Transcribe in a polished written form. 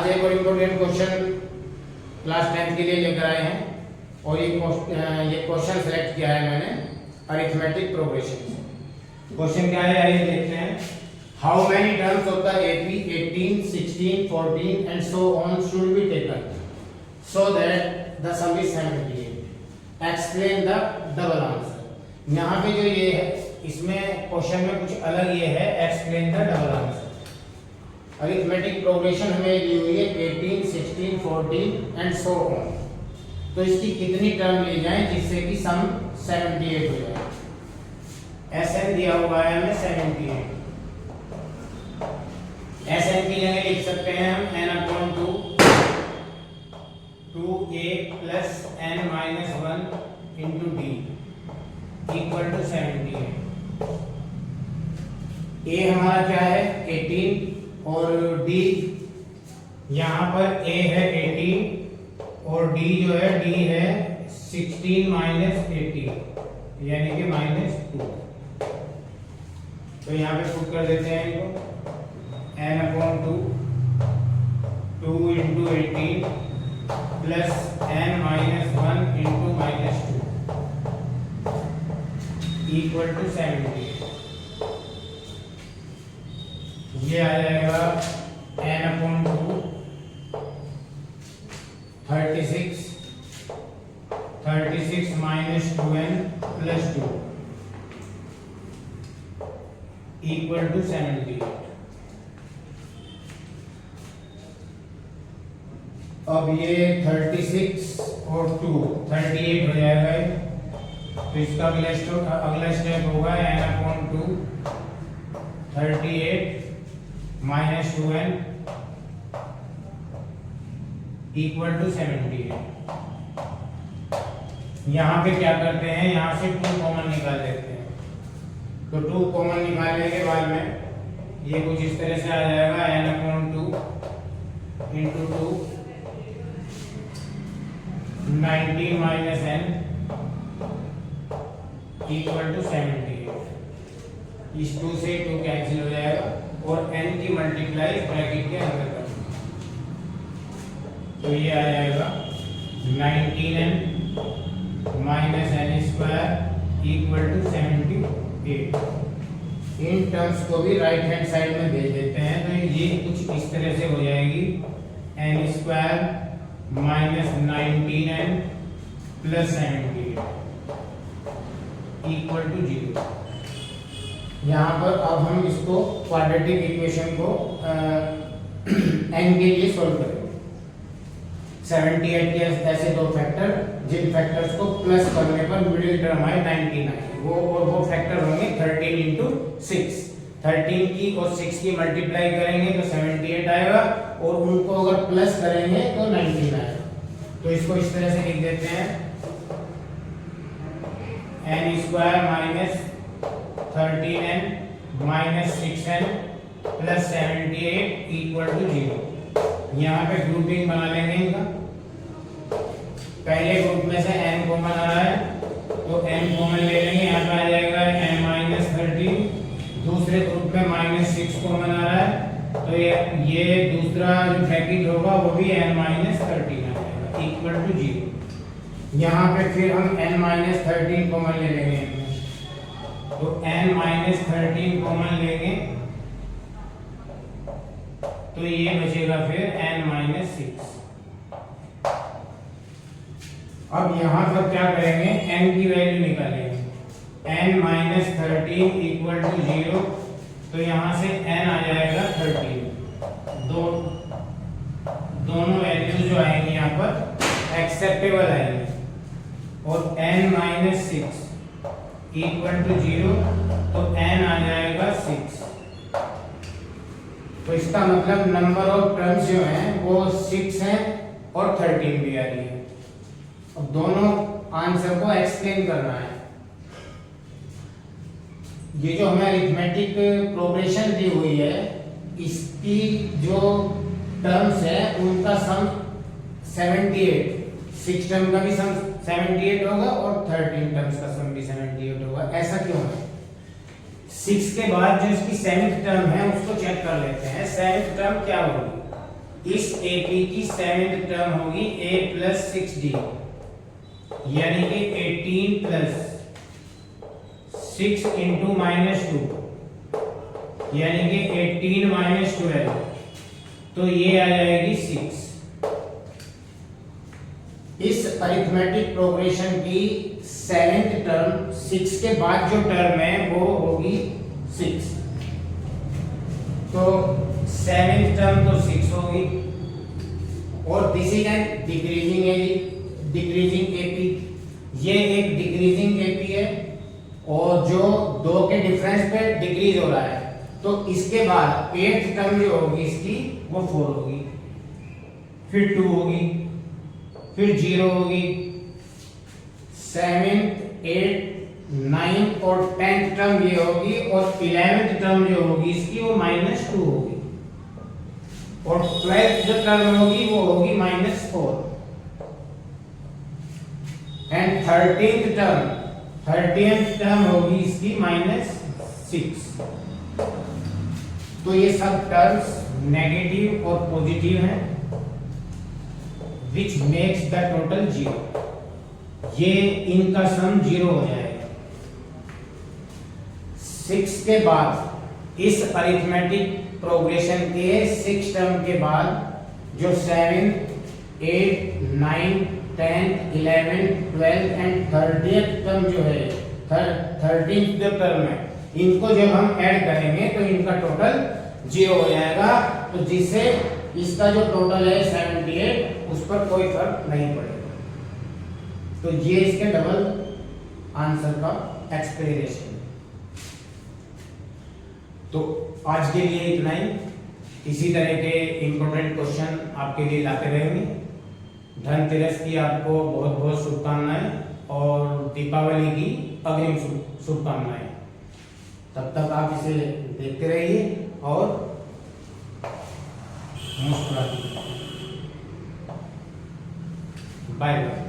एक और important question class 10th के लिए लेकर आए हैं और ये क्वेश्चन सेलेक्ट किया है मैंने अरिथमेटिक प्रोग्रेशन से। क्वेश्चन क्या है आइए देखते हैं। How many terms of the AP 18, 16, 14 and so on should be taken so that the some is 78। Explain the double answer. यहाँ पे जो ये है इसमें क्वेश्चन में कुछ अलग ये है, explain the double answer. Arithmetic progression हमें दी हुई है 18, 16, 14 एंड सो ऑन। तो इसकी कितनी टर्म ली जाए जिससे कि सम 78 हो जाए। Sn दिया हुआ है हमें 78। Sn की जगह लिख सकते हैं हम n/2 2a plus n-1 into d equal to 78। a हमारा क्या है 18 और d यहाँ पर a है 18 और d जो है d है 16 माइनस 18 यानी कि -2। तो यहाँ पे पुट कर देते हैं इनको n/2 2 into 18 plus n-1 into -2 equal to 78। ये आ जाएगा n/2 36 minus 2n plus 2 equal to 78। अब ये 36 और 2 38 हो जाएगा ये। तो इसका अगला स्टेप होगा n/2 38 minus 2n equal to 78। यहाँ पे क्या करते हैं, यहाँ से 2 कॉमन निकाल देते हैं। तो 2 कॉमन निकालने के बाद में ये कुछ इस तरह से आ जाएगा n/2 into 2 19 minus n equal to 78। इस 2 से 2 कैंसिल हो जाएगा और n की मल्टीप्लाई ब्रैकेट के अंदर कर। तो ये आ जाएगा 19n minus n square equal to 78। इन टर्म्स को भी राइट हैंड साइड में भेज देते हैं। तो ये कुछ इस तरह से हो जाएगी n square minus 19n plus 78 equal to 0। यहाँ पर अब हम इसको क्वाड्रेटिक इक्वेशन को n के लिए सोल्व करेंगे। 78 के ऐसे 2 फैक्टर जिन फैक्टर्स को प्लस करने पर मिडिल टर्म आए 99, वो फैक्टर होंगे 13 into 6। 13 की और 6 की मल्टीप्लाई करेंगे तो 78 आएगा और उनको अगर प्लस करेंगे तो 19 आएगा। तो इसको इस तरह से लिख देते हैं n square minus 13n minus 6n plus 78 equal to 0। यहाँ पे ग्रुपिंग बना लेंगे इनका। पहले ग्रुप में से n कॉमन आ रहा है तो n कॉमन ले लेंगे, यहाँ पे आ जाएगा n-13। दूसरे ग्रुप में -6 कॉमन आ रहा है तो ये दूसरा जो ब्रैकेट होगा वो भी n-13 आ जाएगा इक्वल टू 0। यहाँ पे फिर हम n-13 कॉमन ले लेंगे। तो n-13 कॉमन लेंगे तो ये बचेगा फिर n-6। अब यहाँ पर क्या करेंगे, n की वैल्यू निकालेंगे। n-13 equal to 0। तो यहाँ से n आ जाएगा 13। दोनों वैल्यूज जो आएंगी यहाँ पर एक्सेप्टेबल आएंगे। और n-6 इक्वल टू 0 तो n आ जाएगा 6। तो इसका मतलब नंबर ऑफ टर्म्स जो हैं वो 6 हैं और 13 भी आ रही है। अब दोनों आंसर को एक्सप्लेन करना है। ये जो हमें अरिथमेटिक प्रोग्रेशन दी हुई है इसकी जो टर्म्स है उनका सम 78, 6 टर्म का भी सम 78 होगा और 13 टर्म्स का सम भी 78 होगा। ऐसा क्यों है? 6 के बाद जो इसकी 7th टर्म है उसको चेक कर लेते हैं। 7th टर्म क्या होगी? इस AP की 7th टर्म होगी A प्लस 6D, यानी कि 18 प्लस 6 इंटू -2, यानी कि 18 माइनस 12, तो ये आ जाएगी 6। इस अरिथमेटिक प्रोग्रेशन की 7th टर्म 6 के बाद जो टर्म है वो होगी 6, तो 7th टर्म तो 6 होगी, और this is an decreasing AP, ये एक डिक्रीजिंग AP है और जो 2 के डिफरेंस पे डिक्रीज हो रहा है, तो इसके बाद 8th टर्म जो होगी इसकी वो 4 होगी, फिर 2 होगी, फिर 0 होगी, 7th 8th 9th और 10th टर्म ये होगी, और 11th टर्म जो होगी इसकी वो -2 होगी, और 12th जो टर्म होगी वो होगी -4, एंड 13th टर्म होगी इसकी -6। तो ये सब टर्म्स नेगेटिव और पॉजिटिव हैं, विच मेक्स द टोटल 0, ये इनका सम 0 हो जाएगा। 6 के बाद इस अरिथमेटिक प्रोग्रेशन के 6 टर्म के बाद जो 7th 8th 9th 10th 11th 12th and 30th term जो है, 13th जो टर्म है, इनको जब हम ऐड करेंगे तो इनका टोटल 0 हो जाएगा, तो जिससे इसका जो टोटल है 78 उस पर कोई फर्क नहीं पड़ेगा। तो ये इसके डबल आंसर का एक्सप्लेनेशन। तो आज के लिए इतना ही, इसी तरह के इंपॉर्टेंट क्वेश्चन आपके लिए लाते रहेंगे। धनतेरस की आपको बहुत बहुत शुभकामनाएं और दीपावली की अग्रिम शुभकामनाएं। तब तक आप इसे देखते रहिए और मुस्कुराते रहिए। Bye bye.